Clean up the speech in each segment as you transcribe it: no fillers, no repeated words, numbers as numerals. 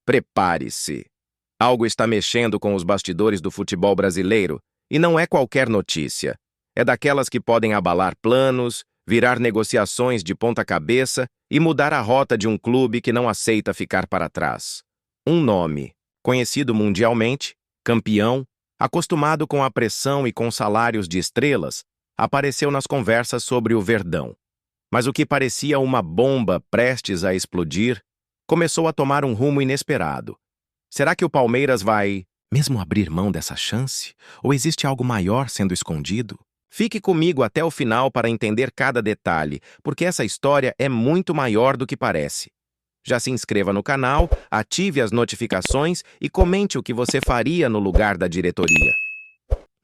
Prepare-se. Algo está mexendo com os bastidores do futebol brasileiro, e não é qualquer notícia. É daquelas que podem abalar planos, virar negociações de ponta cabeça e mudar a rota de um clube que não aceita ficar para trás. Um nome, conhecido mundialmente, campeão, acostumado com a pressão e com salários de estrelas, apareceu nas conversas sobre o Verdão. Mas o que parecia uma bomba prestes a explodir, começou a tomar um rumo inesperado. Será que o Palmeiras vai mesmo abrir mão dessa chance? Ou existe algo maior sendo escondido? Fique comigo até o final para entender cada detalhe, porque essa história é muito maior do que parece. Já se inscreva no canal, ative as notificações e comente o que você faria no lugar da diretoria.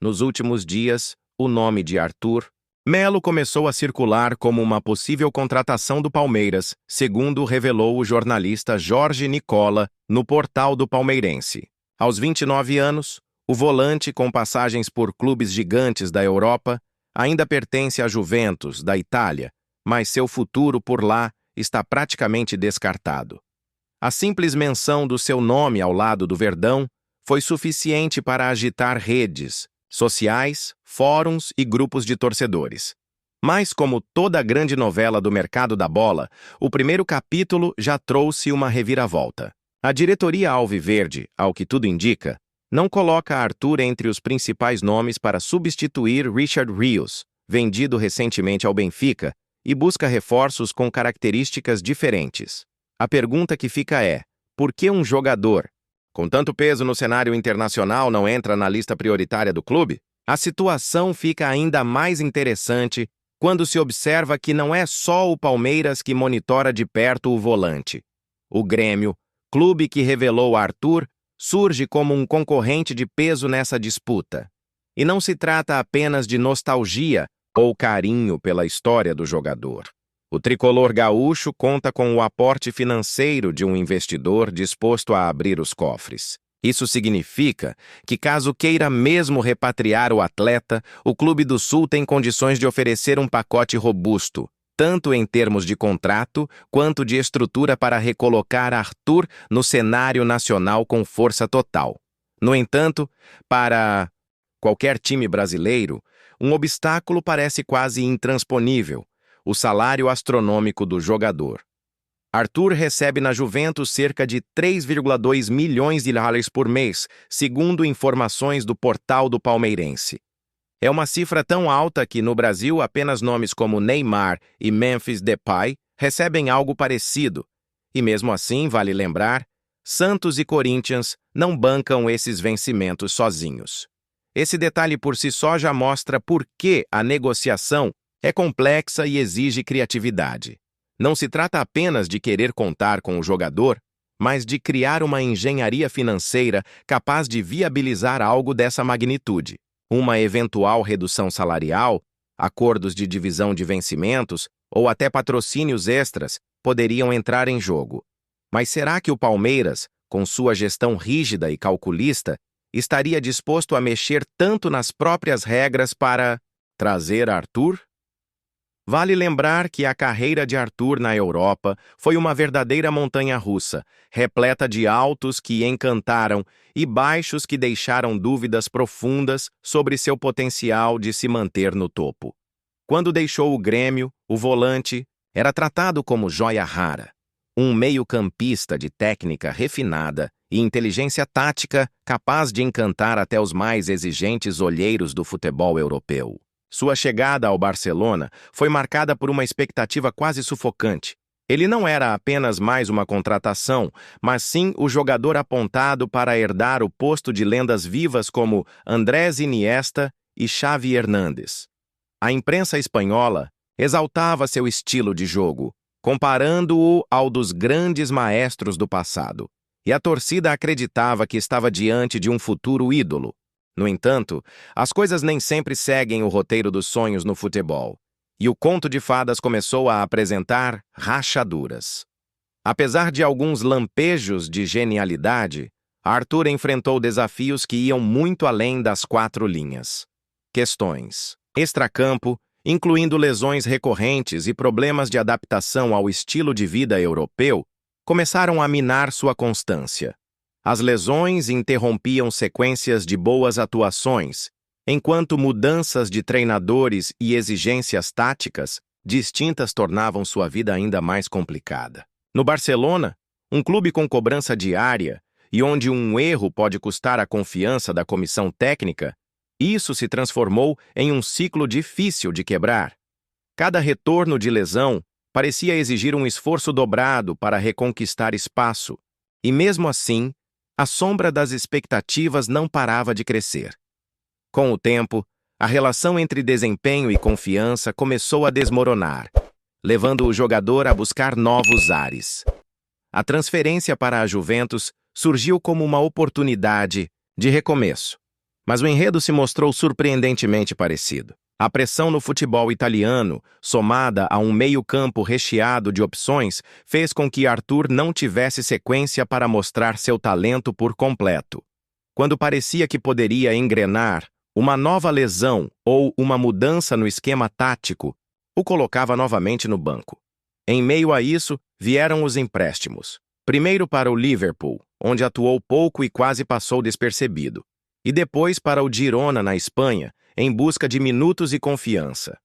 Nos últimos dias, o nome de Arthur Melo começou a circular como uma possível contratação do Palmeiras, segundo revelou o jornalista Jorge Nicola no portal do Palmeirense. Aos 29 anos, o volante com passagens por clubes gigantes da Europa ainda pertence à Juventus, da Itália, mas seu futuro por lá está praticamente descartado. A simples menção do seu nome ao lado do Verdão foi suficiente para agitar redes sociais, fóruns e grupos de torcedores. Mas, como toda grande novela do mercado da bola, o primeiro capítulo já trouxe uma reviravolta. A diretoria alviverde, ao que tudo indica, não coloca Arthur entre os principais nomes para substituir Richard Rios, vendido recentemente ao Benfica, e busca reforços com características diferentes. A pergunta que fica é: por que um jogador com tanto peso no cenário internacional não entra na lista prioritária do clube? A situação fica ainda mais interessante quando se observa que não é só o Palmeiras que monitora de perto o volante. O Grêmio, clube que revelou Arthur, surge como um concorrente de peso nessa disputa. E não se trata apenas de nostalgia ou carinho pela história do jogador. O tricolor gaúcho conta com o aporte financeiro de um investidor disposto a abrir os cofres. Isso significa que, caso queira mesmo repatriar o atleta, o Clube do Sul tem condições de oferecer um pacote robusto, tanto em termos de contrato quanto de estrutura para recolocar Arthur no cenário nacional com força total. No entanto, para qualquer time brasileiro, um obstáculo parece quase intransponível: o salário astronômico do jogador. Arthur recebe na Juventus cerca de 3,2 milhões de reais por mês, segundo informações do portal do Palmeirense. É uma cifra tão alta que, no Brasil, apenas nomes como Neymar e Memphis Depay recebem algo parecido. E mesmo assim, vale lembrar, Santos e Corinthians não bancam esses vencimentos sozinhos. Esse detalhe por si só já mostra por que a negociação é complexa e exige criatividade. Não se trata apenas de querer contar com o jogador, mas de criar uma engenharia financeira capaz de viabilizar algo dessa magnitude. Uma eventual redução salarial, acordos de divisão de vencimentos ou até patrocínios extras poderiam entrar em jogo. Mas será que o Palmeiras, com sua gestão rígida e calculista, estaria disposto a mexer tanto nas próprias regras para trazer Arthur? Vale lembrar que a carreira de Arthur na Europa foi uma verdadeira montanha-russa, repleta de altos que encantaram e baixos que deixaram dúvidas profundas sobre seu potencial de se manter no topo. Quando deixou o Grêmio, o volante era tratado como joia rara, um meio-campista de técnica refinada e inteligência tática capaz de encantar até os mais exigentes olheiros do futebol europeu. Sua chegada ao Barcelona foi marcada por uma expectativa quase sufocante. Ele não era apenas mais uma contratação, mas sim o jogador apontado para herdar o posto de lendas vivas como Andrés Iniesta e Xavi Hernández. A imprensa espanhola exaltava seu estilo de jogo, comparando-o ao dos grandes maestros do passado, e a torcida acreditava que estava diante de um futuro ídolo. No entanto, as coisas nem sempre seguem o roteiro dos sonhos no futebol, e o conto de fadas começou a apresentar rachaduras. Apesar de alguns lampejos de genialidade, Arthur enfrentou desafios que iam muito além das quatro linhas. Questões extracampo, incluindo lesões recorrentes e problemas de adaptação ao estilo de vida europeu, começaram a minar sua constância. As lesões interrompiam sequências de boas atuações, enquanto mudanças de treinadores e exigências táticas distintas tornavam sua vida ainda mais complicada. No Barcelona, um clube com cobrança diária e onde um erro pode custar a confiança da comissão técnica, isso se transformou em um ciclo difícil de quebrar. Cada retorno de lesão parecia exigir um esforço dobrado para reconquistar espaço, e mesmo assim, a sombra das expectativas não parava de crescer. Com o tempo, a relação entre desempenho e confiança começou a desmoronar, levando o jogador a buscar novos ares. A transferência para a Juventus surgiu como uma oportunidade de recomeço, mas o enredo se mostrou surpreendentemente parecido. A pressão no futebol italiano, somada a um meio-campo recheado de opções, fez com que Arthur não tivesse sequência para mostrar seu talento por completo. Quando parecia que poderia engrenar, uma nova lesão ou uma mudança no esquema tático o colocava novamente no banco. Em meio a isso, vieram os empréstimos. Primeiro para o Liverpool, onde atuou pouco e quase passou despercebido, e depois para o Girona, na Espanha, em busca de minutos e confiança.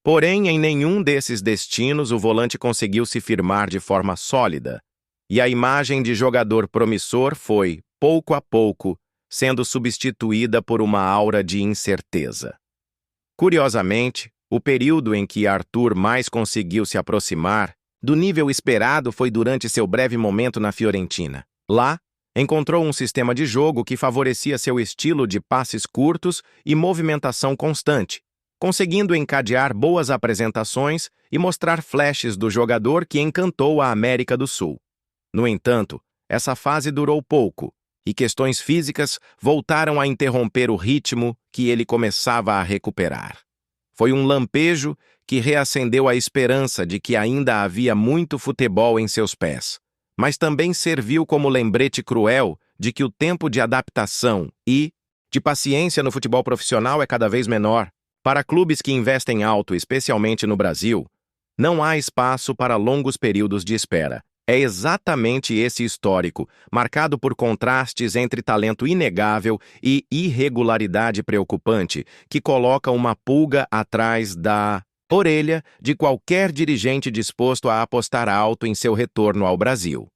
Porém, em nenhum desses destinos o volante conseguiu se firmar de forma sólida, e a imagem de jogador promissor foi, pouco a pouco, sendo substituída por uma aura de incerteza. Curiosamente, o período em que Arthur mais conseguiu se aproximar do nível esperado foi durante seu breve momento na Fiorentina. Lá, encontrou um sistema de jogo que favorecia seu estilo de passes curtos e movimentação constante, conseguindo encadear boas apresentações e mostrar flashes do jogador que encantou a América do Sul. No entanto, essa fase durou pouco, e questões físicas voltaram a interromper o ritmo que ele começava a recuperar. Foi um lampejo que reacendeu a esperança de que ainda havia muito futebol em seus pés, mas também serviu como lembrete cruel de que o tempo de adaptação e de paciência no futebol profissional é cada vez menor. Para clubes que investem alto, especialmente no Brasil, não há espaço para longos períodos de espera. É exatamente esse histórico, marcado por contrastes entre talento inegável e irregularidade preocupante, que coloca uma pulga atrás da orelha de qualquer dirigente disposto a apostar alto em seu retorno ao Brasil.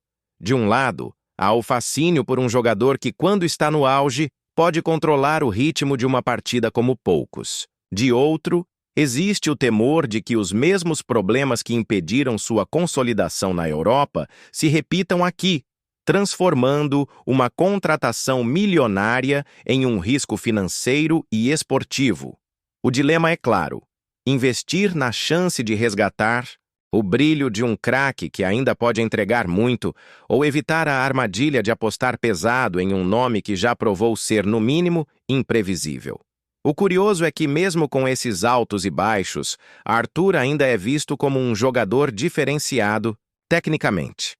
De um lado, há o fascínio por um jogador que, quando está no auge, pode controlar o ritmo de uma partida como poucos. De outro, existe o temor de que os mesmos problemas que impediram sua consolidação na Europa se repitam aqui, transformando uma contratação milionária em um risco financeiro e esportivo. O dilema é claro: investir na chance de resgatar o brilho de um craque que ainda pode entregar muito, ou evitar a armadilha de apostar pesado em um nome que já provou ser, no mínimo, imprevisível. O curioso é que, mesmo com esses altos e baixos, Arthur ainda é visto como um jogador diferenciado tecnicamente.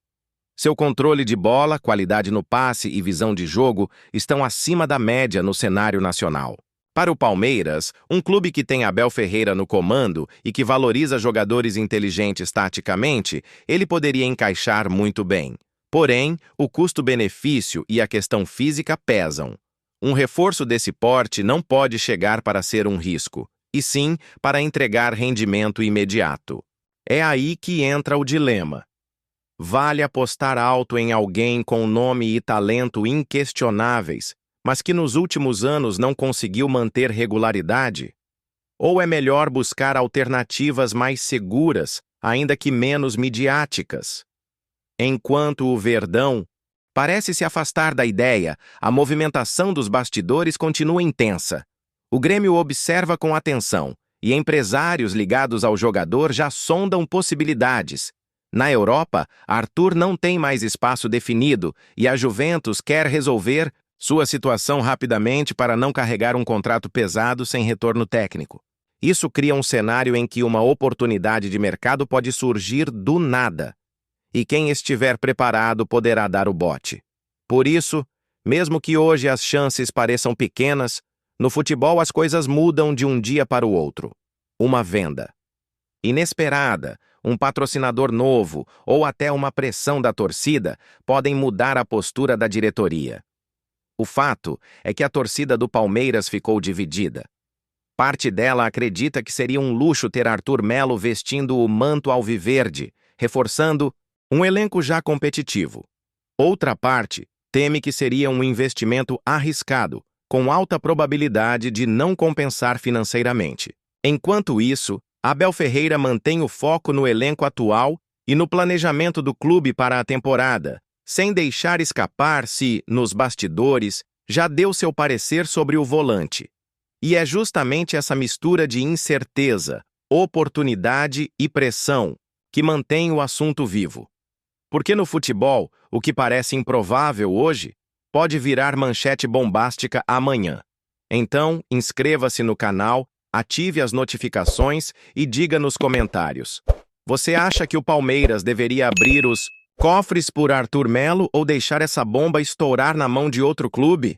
Seu controle de bola, qualidade no passe e visão de jogo estão acima da média no cenário nacional. Para o Palmeiras, um clube que tem Abel Ferreira no comando e que valoriza jogadores inteligentes taticamente, ele poderia encaixar muito bem. Porém, o custo-benefício e a questão física pesam. Um reforço desse porte não pode chegar para ser um risco, e sim para entregar rendimento imediato. É aí que entra o dilema. Vale apostar alto em alguém com nome e talento inquestionáveis, mas que nos últimos anos não conseguiu manter regularidade? Ou é melhor buscar alternativas mais seguras, ainda que menos midiáticas? Enquanto o Verdão parece se afastar da ideia, a movimentação dos bastidores continua intensa. O Grêmio observa com atenção, e empresários ligados ao jogador já sondam possibilidades. Na Europa, Arthur não tem mais espaço definido e a Juventus quer resolver sua situação rapidamente para não carregar um contrato pesado sem retorno técnico. Isso cria um cenário em que uma oportunidade de mercado pode surgir do nada, e quem estiver preparado poderá dar o bote. Por isso, mesmo que hoje as chances pareçam pequenas, no futebol as coisas mudam de um dia para o outro. Uma venda inesperada, um patrocinador novo ou até uma pressão da torcida podem mudar a postura da diretoria. O fato é que a torcida do Palmeiras ficou dividida. Parte dela acredita que seria um luxo ter Arthur Melo vestindo o manto alviverde, reforçando um elenco já competitivo. Outra parte teme que seria um investimento arriscado, com alta probabilidade de não compensar financeiramente. Enquanto isso, Abel Ferreira mantém o foco no elenco atual e no planejamento do clube para a temporada, sem deixar escapar se, nos bastidores, já deu seu parecer sobre o volante. E é justamente essa mistura de incerteza, oportunidade e pressão que mantém o assunto vivo. Porque no futebol, o que parece improvável hoje pode virar manchete bombástica amanhã. Então, inscreva-se no canal, ative as notificações e diga nos comentários: você acha que o Palmeiras deveria abrir os cofres por Arthur Melo ou deixar essa bomba estourar na mão de outro clube?